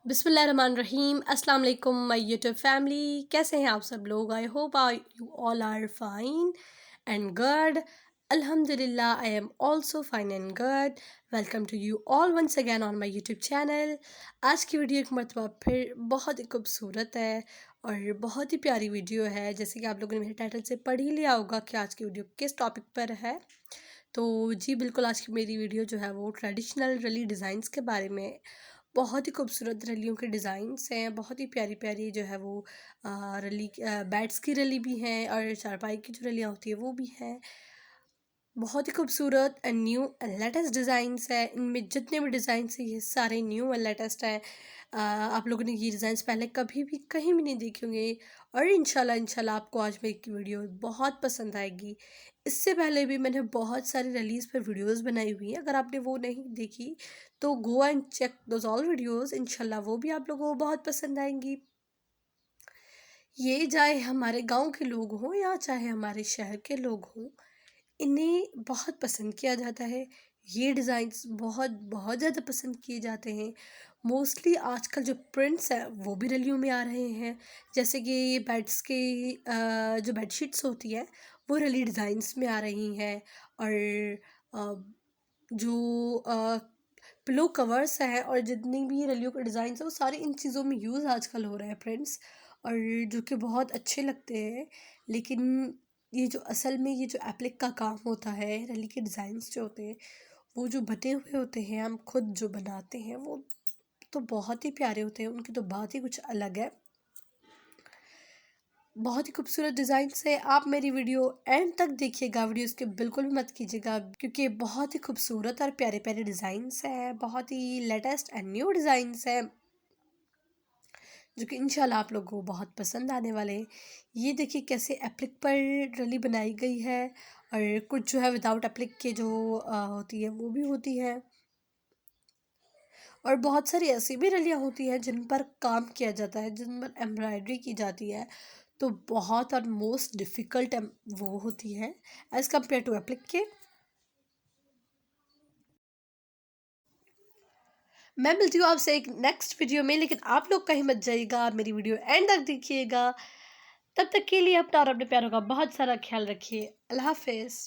बिस्मिल्लाहिर्रहमानिर्रहीम अस्सलाम वालेकुम माय यूट्यूब फैमिली। कैसे हैं आप सब लोग? I hope you all are fine and good. अल्हम्दुलिल्लाह I am also fine and good. Welcome to you all once again on my YouTube channel. आज की वीडियो एक मरतबा फिर बहुत ही खूबसूरत है और बहुत ही प्यारी वीडियो है। जैसे कि आप लोगों ने मेरे टाइटल से पढ़ ही लिया होगा कि आज की वीडियो किस टॉपिक पर है। तो जी बिल्कुल, आज की मेरी वीडियो जो है वो ट्रेडिशनल रली डिज़ाइंस के बारे में। बहुत ही खूबसूरत रलियों के डिज़ाइंस हैं, बहुत ही प्यारी प्यारी जो है वो रली बैट्स की रली भी हैं और चारपाई की जो रलियाँ होती है वो भी हैं। बहुत ही खूबसूरत and new and latest designs है। इनमें जितने भी डिज़ाइंस हैं ये सारे न्यू एंड लेटेस्ट हैं। आप लोगों ने ये डिज़ाइंस पहले कभी भी कहीं भी नहीं देखे होंगे और इंशाल्लाह आपको आज मेरी की वीडियो बहुत पसंद आएगी। इससे पहले भी मैंने बहुत सारी रलीज़ पर वीडियोस बनाई हुई हैं, अगर आपने वो नहीं देखी तो go and check those all videos. इंशाल्लाह वो भी आप लोगों को बहुत पसंद आएंगी। ये चाहे हमारे गांव के लोग हों या चाहे हमारे शहर के लोग हों, इन्हें बहुत पसंद किया जाता है। ये डिज़ाइंस बहुत बहुत ज़्यादा पसंद किए जाते हैं। मोस्टली आजकल जो प्रिंट्स हैं वो भी रलियों में आ रहे हैं। जैसे कि ये बेड्स के जो बेडशीट्स होती हैं वो रली डिज़ाइंस में आ रही हैं। और अ, जो पिलो कवर्स हैं और जितनी भी रलियों के डिज़ाइंस हैं वो सारे इन चीज़ों में यूज़ आजकल हो रहा है फ्रेंड्स, और जो कि बहुत अच्छे लगते हैं। लेकिन ये जो असल में ये जो एप्लिक का काम होता है, रली के डिज़ाइंस जो होते हैं वो जो बने हुए होते हैं, हम खुद जो बनाते हैं वो तो बहुत ही प्यारे होते हैं। उनकी तो बात ही कुछ अलग है। बहुत ही खूबसूरत डिज़ाइन से आप मेरी वीडियो एंड तक देखिएगा। वीडियो इसके बिल्कुल भी मत कीजिएगा क्योंकि बहुत ही खूबसूरत और प्यारे प्यारे डिज़ाइंस हैं, बहुत ही लेटेस्ट एंड न्यू डिज़ाइंस हैं जो कि इंशाल्लाह आप लोगों को बहुत पसंद आने वाले हैं। ये देखिए कैसे एप्लिक पर रली बनाई गई है और कुछ जो है विदाउट एप्लिक के जो होती है वो भी होती है। और बहुत सारी ऐसी भी रलियाँ होती हैं जिन पर काम किया जाता है, जिन पर एम्ब्रॉयडरी की जाती है। तो बहुत और मोस्ट डिफ़िकल्ट वो होती है एज़ कम्पेयर टू एप्लिक के। मैं मिलती हूँ आपसे एक नेक्स्ट वीडियो में, लेकिन आप लोग कहीं मत जाइएगा, मेरी वीडियो एंड तक देखिएगा। तब तक के लिए अपना और अपने प्यारों का बहुत सारा ख्याल रखिए। अल्लाह हाफ़िज़।